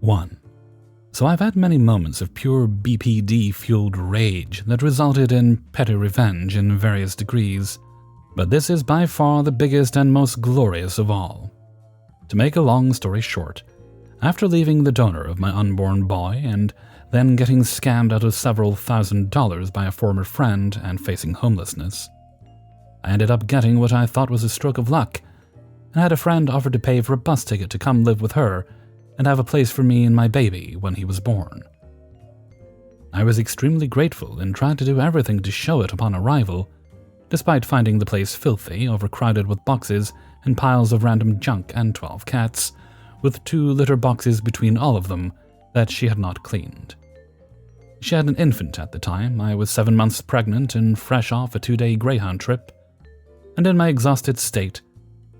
1. So I've had many moments of pure BPD-fueled rage that resulted in petty revenge in various degrees, but this is by far the biggest and most glorious of all. To make a long story short, after leaving the donor of my unborn boy and then getting scammed out of several $1,000s by a former friend and facing homelessness, I ended up getting what I thought was a stroke of luck, and had a friend offer to pay for a bus ticket to come live with her and have a place for me and my baby when he was born. I was extremely grateful and tried to do everything to show it upon arrival, despite finding the place filthy, overcrowded with boxes and piles of random junk and 12 cats, with 2 litter boxes between all of them that she had not cleaned. She had an infant at the time. I was 7 months pregnant and fresh off a 2-day Greyhound trip, and in my exhausted state,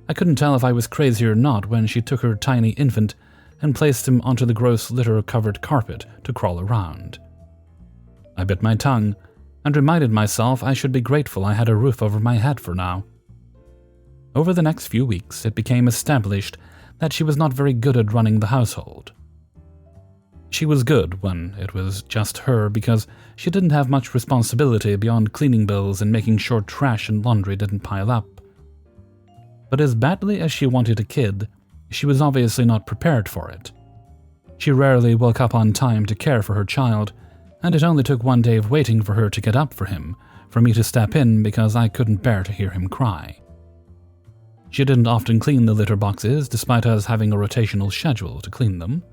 I couldn't tell if I was crazy or not when she took her tiny infant and placed him onto the gross litter-covered carpet to crawl around. I bit my tongue and reminded myself I should be grateful I had a roof over my head for now. Over the next few weeks, it became established that she was not very good at running the household. She was good when it was just her because she didn't have much responsibility beyond cleaning bills and making sure trash and laundry didn't pile up. But as badly as she wanted a kid, she was obviously not prepared for it. She rarely woke up on time to care for her child, and it only took 1 day of waiting for her to get up for him for me to step in because I couldn't bear to hear him cry. She didn't often clean the litter boxes despite us having a rotational schedule to clean them,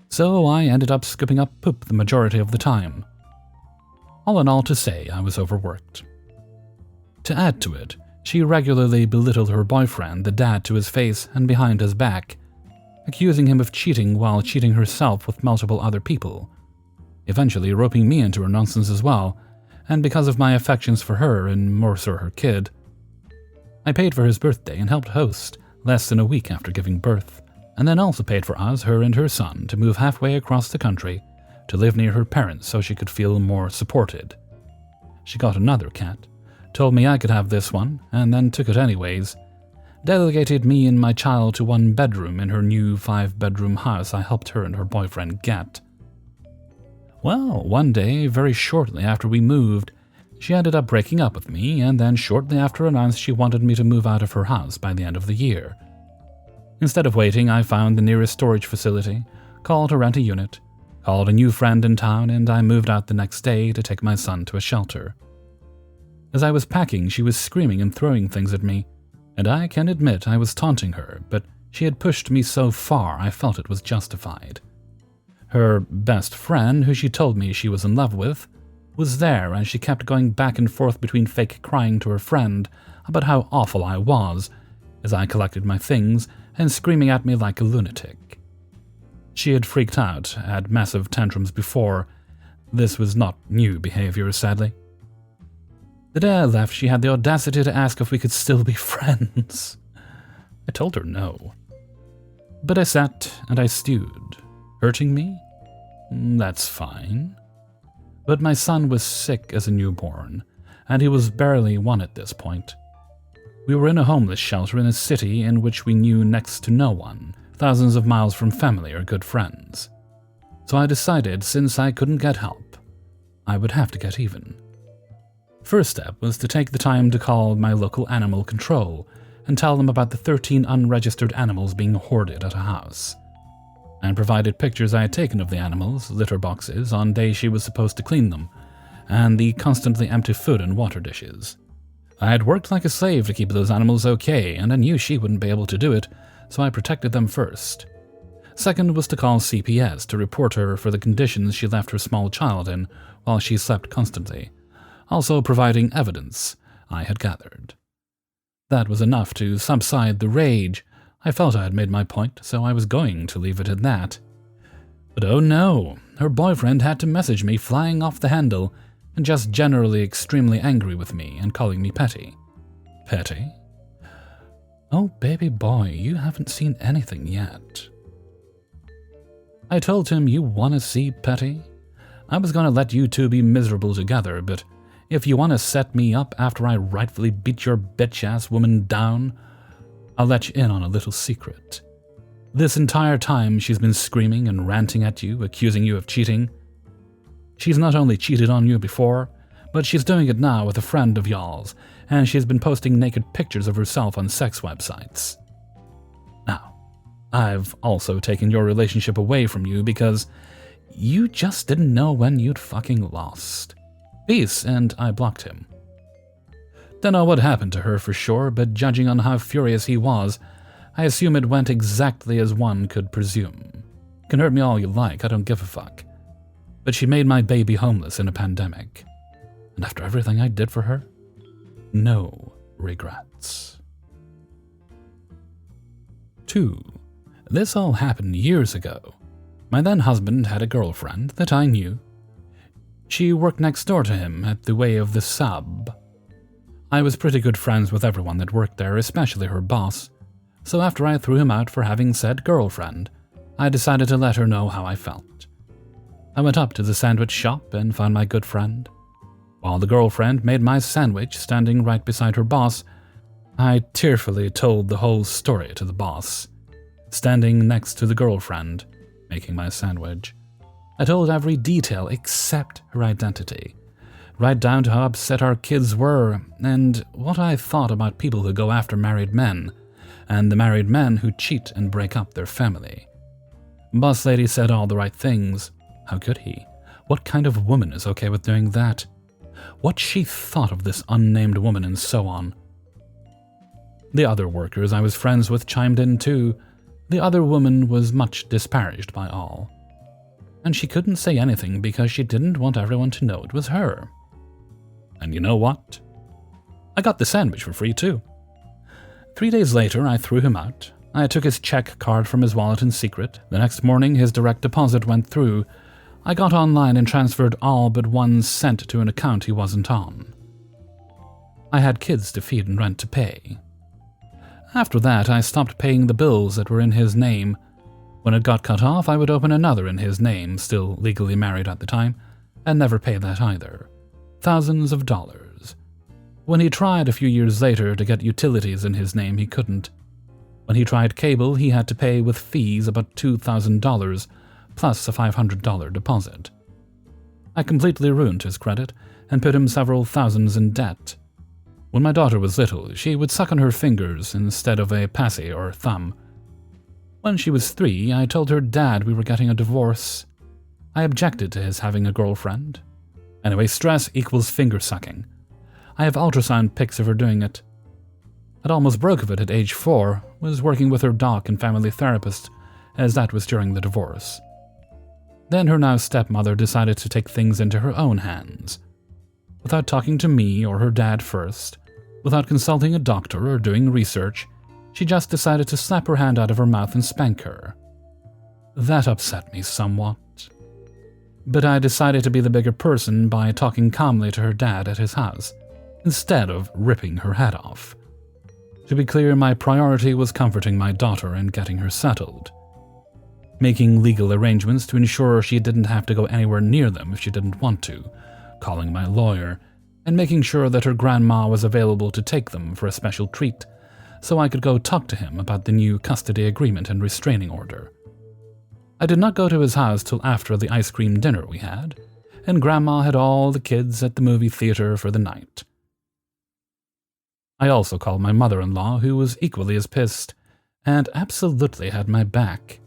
so I ended up scooping up poop the majority of the time. All in all, to say, I was overworked. To add to it, she regularly belittled her boyfriend, the dad, to his face and behind his back, accusing him of cheating while cheating herself with multiple other people, eventually roping me into her nonsense as well, and because of my affections for her and more so her kid, I paid for his birthday and helped host less than a week after giving birth, and then also paid for us, her and her son, to move halfway across the country to live near her parents so she could feel more supported. She got another cat, told me I could have this one, and then took it anyways, delegated me and my child to 1 bedroom in her new 5-bedroom house I helped her and her boyfriend get. Well, one day, very shortly after we moved, she ended up breaking up with me, and then shortly after announced she wanted me to move out of her house by the end of the year. Instead of waiting, I found the nearest storage facility, called to rent a unit, called a new friend in town, and I moved out the next day to take my son to a shelter. As I was packing, she was screaming and throwing things at me, and I can admit I was taunting her, but she had pushed me so far I felt it was justified. Her best friend, who she told me she was in love with, was there, and she kept going back and forth between fake crying to her friend about how awful I was, as I collected my things, and screaming at me like a lunatic. She had freaked out, had massive tantrums before. This was not new behavior, sadly. The day I left, she had the audacity to ask if we could still be friends. I told her no. But I sat and I stewed. Hurting me? That's fine. But my son was sick as a newborn, and he was barely 1 at this point. We were in a homeless shelter in a city in which we knew next to no one, thousands of miles from family or good friends. So I decided, since I couldn't get help, I would have to get even. First step was to take the time to call my local animal control and tell them about the 13 unregistered animals being hoarded at a house, and provided pictures I had taken of the animals, litter boxes, on days she was supposed to clean them, and the constantly empty food and water dishes. I had worked like a slave to keep those animals okay, and I knew she wouldn't be able to do it, so I protected them first. Second was to call CPS to report her for the conditions she left her small child in while she slept constantly, also providing evidence I had gathered. That was enough to subside the rage. I felt I had made my point, so I was going to leave it at that. But oh no, her boyfriend had to message me flying off the handle and just generally extremely angry with me and calling me petty. Petty? Oh, baby boy, you haven't seen anything yet. I told him, you want to see petty? I was going to let you two be miserable together, but if you want to set me up after I rightfully beat your bitch-ass woman down, I'll let you in on a little secret. This entire time she's been screaming and ranting at you, accusing you of cheating. She's not only cheated on you before, but she's doing it now with a friend of y'all's, and she's been posting naked pictures of herself on sex websites. Now, I've also taken your relationship away from you because you just didn't know when you'd fucking lost. Peace, and I blocked him. Dunno what happened to her for sure, but judging on how furious he was, I assume it went exactly as one could presume. Can hurt me all you like, I don't give a fuck. But she made my baby homeless in a pandemic. And after everything I did for her, no regrets. 2. This all happened years ago. My then husband had a girlfriend that I knew. She worked next door to him at the way of the sub. I was pretty good friends with everyone that worked there, especially her boss, so after I threw him out for having said girlfriend, I decided to let her know how I felt. I went up to the sandwich shop and found my good friend. While the girlfriend made my sandwich standing right beside her boss, I tearfully told the whole story to the boss, standing next to the girlfriend, making my sandwich. I told every detail except her identity, right down to how upset our kids were and what I thought about people who go after married men, and the married men who cheat and break up their family. Boss lady said all the right things. How could he? What kind of woman is okay with doing that? What she thought of this unnamed woman and so on. The other workers I was friends with chimed in too. The other woman was much disparaged by all. And she couldn't say anything because she didn't want everyone to know it was her. And you know what? I got the sandwich for free too. 3 days later, I threw him out. I took his check card from his wallet in secret. The next morning, his direct deposit went through. I got online and transferred all but 1 cent to an account he wasn't on. I had kids to feed and rent to pay. After that, I stopped paying the bills that were in his name. When it got cut off, I would open another in his name, still legally married at the time, and never pay that either. Thousands of dollars. When he tried a few years later to get utilities in his name, he couldn't. When he tried cable, he had to pay with fees about $2,000, plus a $500 deposit. I completely ruined his credit and put him several thousands in debt. When my daughter was little, she would suck on her fingers instead of a passy or thumb. When she was 3, I told her dad we were getting a divorce. I objected to his having a girlfriend. Anyway, stress equals finger sucking. I have ultrasound pics of her doing it. I'd almost broke of it at age 4, was working with her doc and family therapist, as that was during the divorce. Then her now stepmother decided to take things into her own hands. Without talking to me or her dad first, without consulting a doctor or doing research, she just decided to slap her hand out of her mouth and spank her. That upset me somewhat. But I decided to be the bigger person by talking calmly to her dad at his house, instead of ripping her head off. To be clear, my priority was comforting my daughter and getting her settled. Making legal arrangements to ensure she didn't have to go anywhere near them if she didn't want to, calling my lawyer, and making sure that her grandma was available to take them for a special treat, so I could go talk to him about the new custody agreement and restraining order. I did not go to his house till after the ice cream dinner we had, and Grandma had all the kids at the movie theater for the night. I also called my mother-in-law, who was equally as pissed, and absolutely had my back.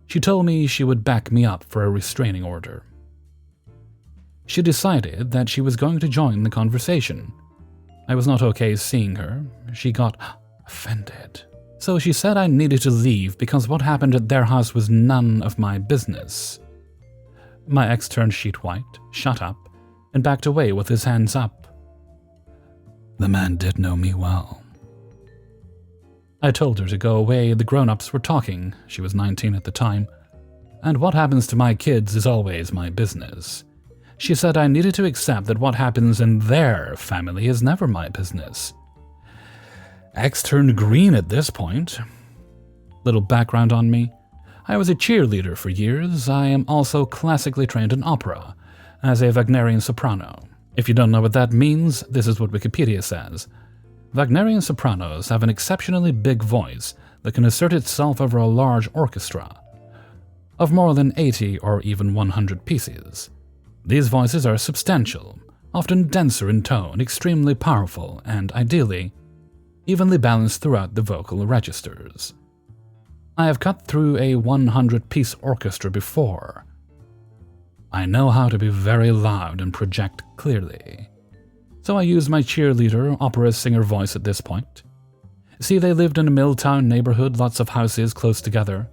She told me she would back me up for a restraining order. She decided that she was going to join the conversation. I was not okay seeing her. She got offended. So she said I needed to leave because what happened at their house was none of my business. My ex turned sheet white, shut up, and backed away with his hands up. The man did know me well. I told her to go away, the grown-ups were talking, she was 19 at the time, and what happens to my kids is always my business. She said I needed to accept that what happens in their family is never my business. Ex turned green at this point. Little background on me. I was a cheerleader for years. I am also classically trained in opera, as a Wagnerian soprano. If you don't know what that means, this is what Wikipedia says. Wagnerian sopranos have an exceptionally big voice that can assert itself over a large orchestra of more than 80 or even 100 pieces. These voices are substantial, often denser in tone, extremely powerful, and ideally, evenly balanced throughout the vocal registers. I have cut through a 100-piece orchestra before. I know how to be very loud and project clearly. So I use my cheerleader, opera singer voice at this point. See, they lived in a mill-town neighborhood, lots of houses close together.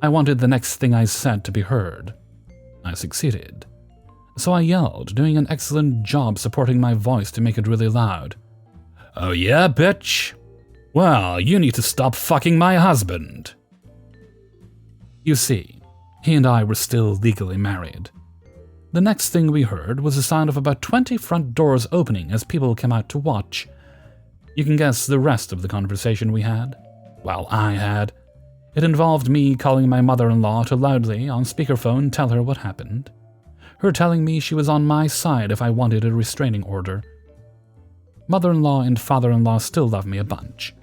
I wanted the next thing I said to be heard. I succeeded. So I yelled, doing an excellent job supporting my voice to make it really loud. "Oh yeah, bitch? Well, you need to stop fucking my husband." You see, he and I were still legally married. The next thing we heard was the sound of about 20 front doors opening as people came out to watch. You can guess the rest of the conversation we had. Well, I had. It involved me calling my mother-in-law to loudly, on speakerphone, tell her what happened. Her telling me she was on my side if I wanted a restraining order. Mother-in-law and father-in-law still love me a bunch.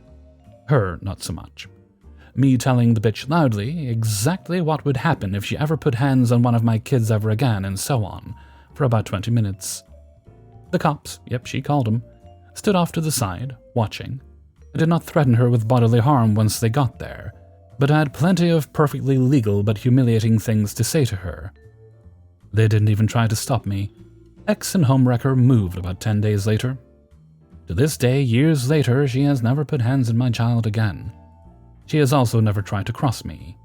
Her, not so much. Me telling the bitch loudly exactly what would happen if she ever put hands on one of my kids ever again, and so on, for about 20 minutes. The cops, yep, she called them, stood off to the side, watching. I did not threaten her with bodily harm once they got there, but I had plenty of perfectly legal but humiliating things to say to her. They didn't even try to stop me. Ex and homewrecker moved about 10 days later. To this day, years later, she has never put hands on my child again. She has also never tried to cross me.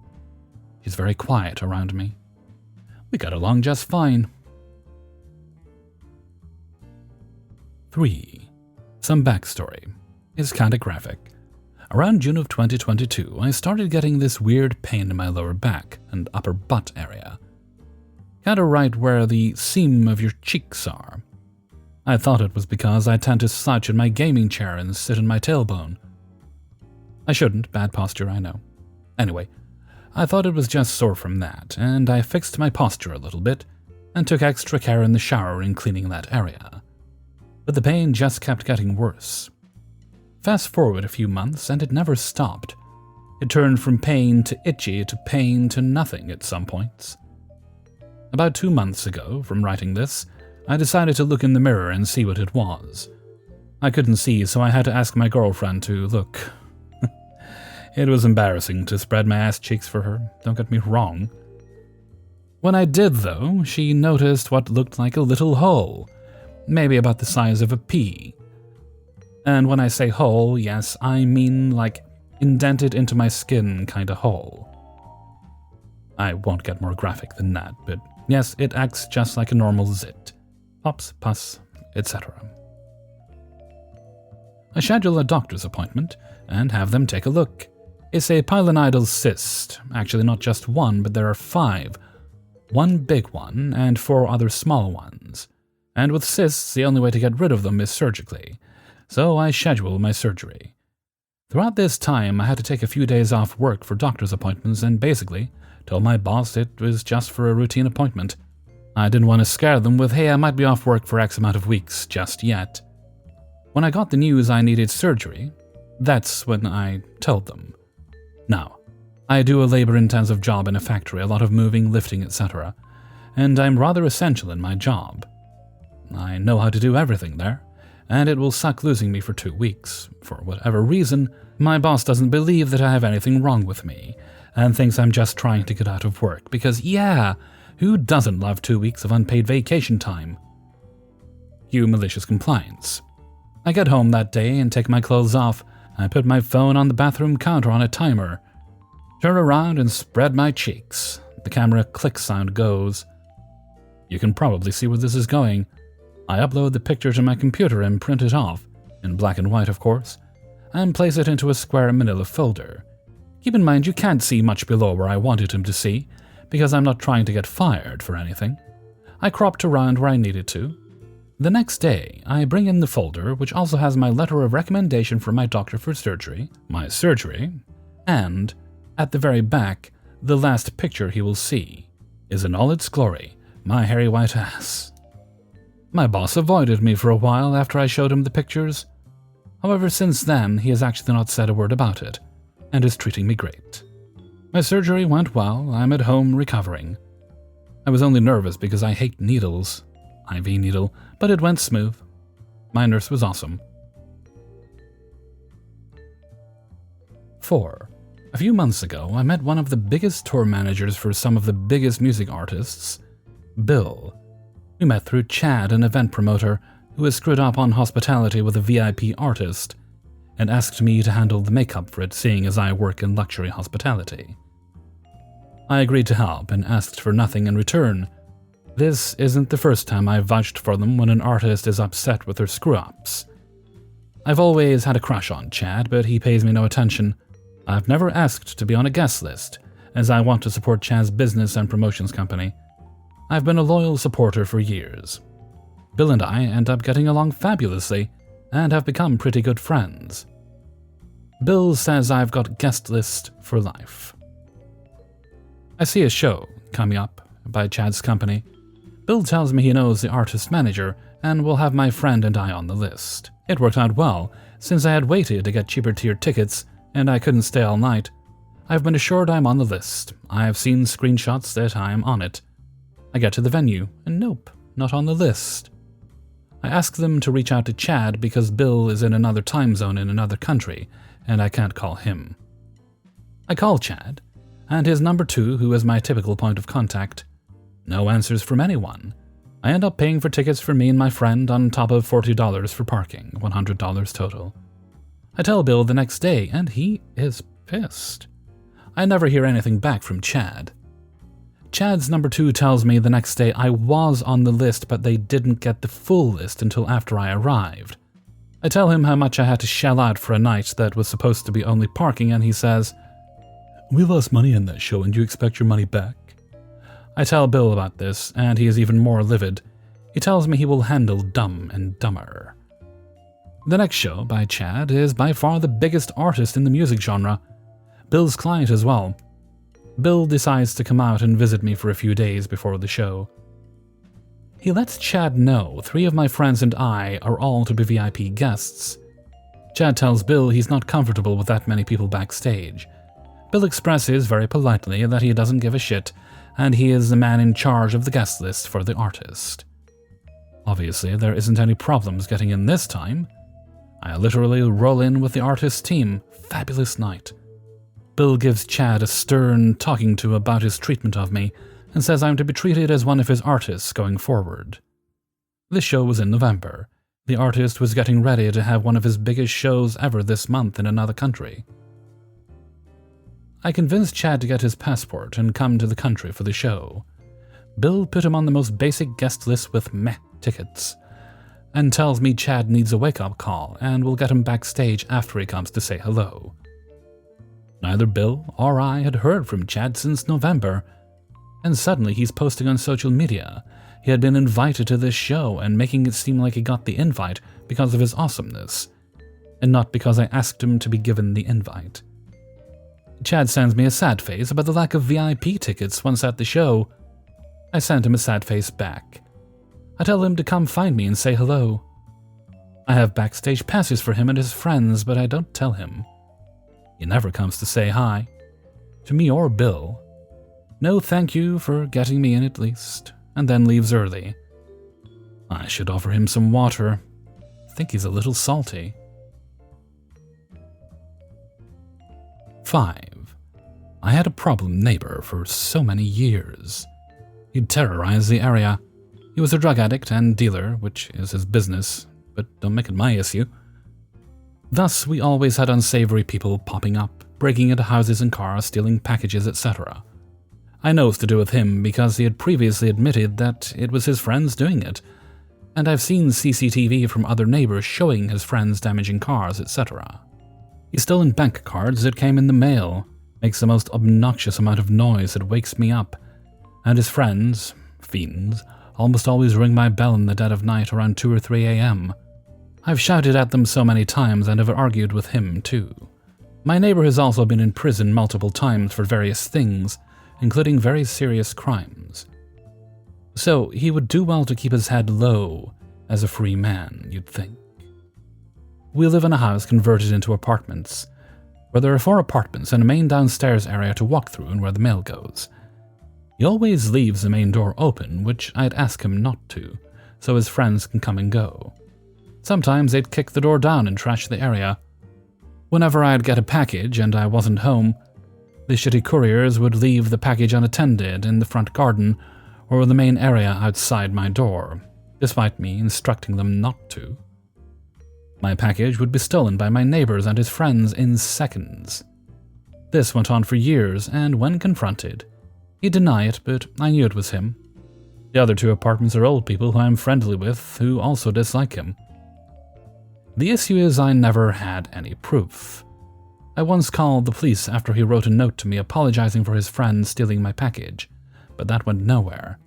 She's very quiet around me. We got along just fine. 3. Some backstory. It's kinda graphic. Around June of 2022, I started getting this weird pain in my lower back and upper butt area. Kinda right where the seam of your cheeks are. I thought it was because I tend to slouch in my gaming chair and sit on my tailbone. I shouldn't, bad posture, I know. Anyway, I thought it was just sore from that, and I fixed my posture a little bit, and took extra care in the shower in cleaning that area. But the pain just kept getting worse. Fast forward a few months, and it never stopped. It turned from pain to itchy to pain to nothing at some points. About 2 months ago, from writing this, I decided to look in the mirror and see what it was. I couldn't see, so I had to ask my girlfriend to look. It was embarrassing to spread my ass cheeks for her, don't get me wrong. When I did, though, she noticed what looked like a little hole, maybe about the size of a pea. And when I say hole, yes, I mean like indented into my skin kinda hole. I won't get more graphic than that, but yes, it acts just like a normal zit. Pops, pus, etc. I schedule a doctor's appointment and have them take a look. It's a pilonidal cyst, actually not just one, but there are 5. 1 big one and 4 other small ones. And with cysts, the only way to get rid of them is surgically, so I schedule my surgery. Throughout this time, I had to take a few days off work for doctor's appointments and basically told my boss it was just for a routine appointment. I didn't want to scare them with, hey, I might be off work for X amount of weeks just yet. When I got the news I needed surgery, that's when I told them. Now, I do a labor-intensive job in a factory, a lot of moving, lifting, etc., and I'm rather essential in my job. I know how to do everything there, and it will suck losing me for 2 weeks. For whatever reason, my boss doesn't believe that I have anything wrong with me, and thinks I'm just trying to get out of work, because yeah, who doesn't love 2 weeks of unpaid vacation time? Cue malicious compliance. I get home that day and take my clothes off. I put my phone on the bathroom counter on a timer, turn around and spread my cheeks. The camera click sound goes. You can probably see where this is going. I upload the picture to my computer and print it off, in black and white of course, and place it into a square manila folder. Keep in mind you can't see much below where I wanted him to see, because I'm not trying to get fired for anything. I cropped around where I needed to. The next day, I bring in the folder, which also has my letter of recommendation from my doctor for surgery, my surgery, and, at the very back, the last picture he will see is in all its glory, my hairy white ass. My boss avoided me for a while after I showed him the pictures. However, since then, he has actually not said a word about it. and is treating me great. My surgery went well. I'm at home recovering. I was only nervous because I hate needles, IV needle, but it went smooth. My nurse was awesome. 4. A few months ago, I met one of the biggest tour managers for some of the biggest music artists, Bill. We met through Chad, an event promoter who has screwed up on hospitality with a VIP artist, and asked me to handle the makeup for it, seeing as I work in luxury hospitality. I agreed to help and asked for nothing in return. This isn't the first time I've vouched for them when an artist is upset with their screw-ups. I've always had a crush on Chad, but he pays me no attention. I've never asked to be on a guest list, as I want to support Chad's business and promotions company. I've been a loyal supporter for years. Bill and I end up getting along fabulously, and have become pretty good friends. Bill says I've got guest list for life. I see a show coming up by Chad's company. Bill tells me he knows the artist manager and will have my friend and I on the list. It worked out well, since I had waited to get cheaper tier tickets and I couldn't stay all night. I've been assured I'm on the list. I have seen screenshots that I am on it. I get to the venue, and nope, not on the list. I ask them to reach out to Chad because Bill is in another time zone in another country, and I can't call him. I call Chad, and his number 2, who is my typical point of contact. No answers from anyone. I end up paying for tickets for me and my friend on top of $40 for parking, $100 total. I tell Bill the next day, and he is pissed. I never hear anything back from Chad. Chad's number 2 tells me the next day I was on the list, but they didn't get the full list until after I arrived. I tell him how much I had to shell out for a night that was supposed to be only parking, and he says, "We lost money in that show, and you expect your money back?" I tell Bill about this, and he is even more livid. He tells me he will handle Dumb and Dumber. The next show by Chad is by far the biggest artist in the music genre. Bill's client as well. Bill decides to come out and visit me for a few days before the show. He lets Chad know 3 of my friends and I are all to be VIP guests. Chad tells Bill he's not comfortable with that many people backstage. Bill expresses very politely that he doesn't give a shit, and he is the man in charge of the guest list for the artist. Obviously, there isn't any problems getting in this time. I literally roll in with the artist's team. Fabulous night. Bill gives Chad a stern talking to about his treatment of me and says I'm to be treated as one of his artists going forward. This show was in November. The artist was getting ready to have one of his biggest shows ever this month in another country. I convinced Chad to get his passport and come to the country for the show. Bill put him on the most basic guest list with meh tickets, and tells me Chad needs a wake-up call and will get him backstage after he comes to say hello. Neither Bill or I had heard from Chad since November, and suddenly he's posting on social media he had been invited to this show and making it seem like he got the invite because of his awesomeness, and not because I asked him to be given the invite. Chad sends me a sad face about the lack of VIP tickets once at the show. I send him a sad face back. I tell him to come find me and say hello. I have backstage passes for him and his friends, but I don't tell him. He never comes to say hi, to me or Bill. No thank you for getting me in at least, and then leaves early. I should offer him some water. I think he's a little salty. 5. I had a problem neighbor for so many years. He'd terrorized the area. He was a drug addict and dealer, which is his business, but don't make it my issue. Thus, we always had unsavory people popping up, breaking into houses and cars, stealing packages, etc. I know it's to do with him because he had previously admitted that it was his friends doing it, and I've seen CCTV from other neighbors showing his friends damaging cars, etc. He's stolen bank cards that came in the mail, makes the most obnoxious amount of noise that wakes me up, and his friends, fiends, almost always ring my bell in the dead of night around 2 or 3 a.m. I've shouted at them so many times and have argued with him too. My neighbor has also been in prison multiple times for various things, including very serious crimes. So he would do well to keep his head low as a free man, you'd think. We live in a house converted into apartments. where there are 4 apartments and a main downstairs area to walk through and where the mail goes. He always leaves the main door open, which I'd ask him not to, so his friends can come and go. Sometimes they'd kick the door down and trash the area. Whenever I'd get a package and I wasn't home, the shitty couriers would leave the package unattended in the front garden or the main area outside my door, despite me instructing them not to. My package would be stolen by my neighbors and his friends in seconds. This went on for years, and when confronted, he'd deny it, but I knew it was him. The other 2 apartments are old people who I'm friendly with who also dislike him. The issue is I never had any proof. I once called the police after he wrote a note to me apologizing for his friend stealing my package, but that went nowhere.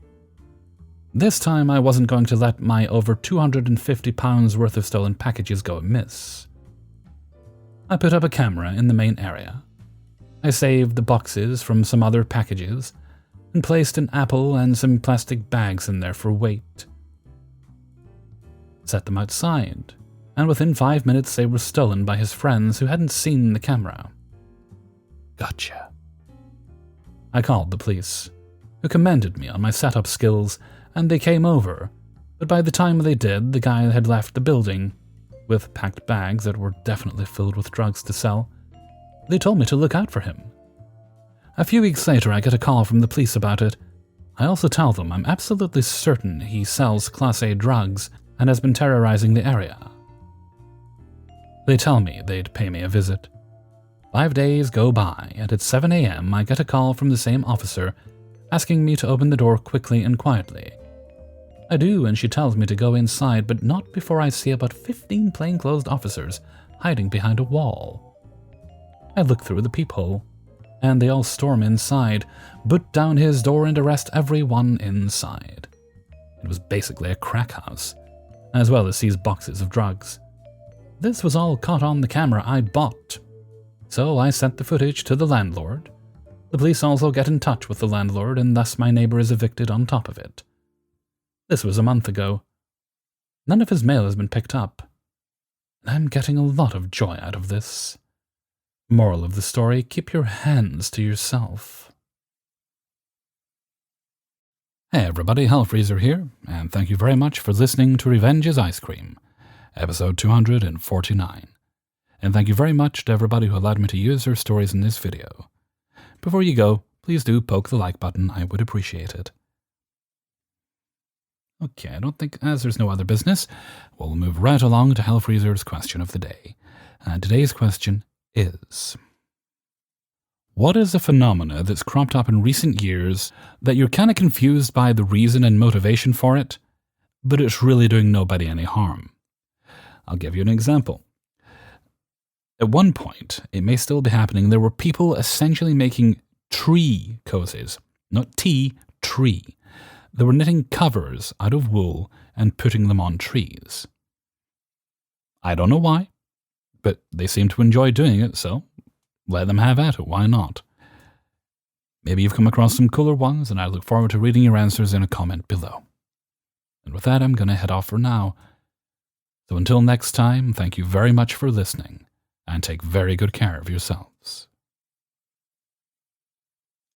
This time I wasn't going to let my over £250 worth of stolen packages go amiss. I put up a camera in the main area. I saved the boxes from some other packages and placed an apple and some plastic bags in there for weight. Set them outside, and within 5 minutes they were stolen by his friends who hadn't seen the camera. Gotcha. I called the police, who commended me on my setup skills, and they came over, but by the time they did, the guy had left the building, with packed bags that were definitely filled with drugs to sell. They told me to look out for him. A few weeks later, I get a call from the police about it. I also tell them I'm absolutely certain he sells Class A drugs and has been terrorizing the area. They tell me they'd pay me a visit. 5 days go by, and at 7 a.m. I get a call from the same officer asking me to open the door quickly and quietly. I do, and she tells me to go inside, but not before I see about 15 plainclothes officers hiding behind a wall. I look through the peephole, and they all storm inside, boot down his door and arrest everyone inside. It was basically a crack house, as well as seize boxes of drugs. This was all caught on the camera I'd bought, so I sent the footage to the landlord. The police also get in touch with the landlord, and thus my neighbor is evicted on top of it. This was a month ago. None of his mail has been picked up. I'm getting a lot of joy out of this. Moral of the story, keep your hands to yourself. Hey everybody, Hellfreezer here, and thank you very much for listening to Revenge is Ice Cream, episode 249. And thank you very much to everybody who allowed me to use their stories in this video. Before you go, please do poke the like button, I would appreciate it. Okay, I don't think, as there's no other business, we'll move right along to Hellfreezer's question of the day. Today's question is: what is a phenomena that's cropped up in recent years that you're kind of confused by the reason and motivation for it, but it's really doing nobody any harm? I'll give you an example. At one point, it may still be happening, there were people essentially making tree cozies. Not tea, tree. They were knitting covers out of wool and putting them on trees. I don't know why, but they seem to enjoy doing it, so let them have at it, why not? Maybe you've come across some cooler ones, and I look forward to reading your answers in a comment below. And with that, I'm going to head off for now. So until next time, thank you very much for listening, and take very good care of yourself.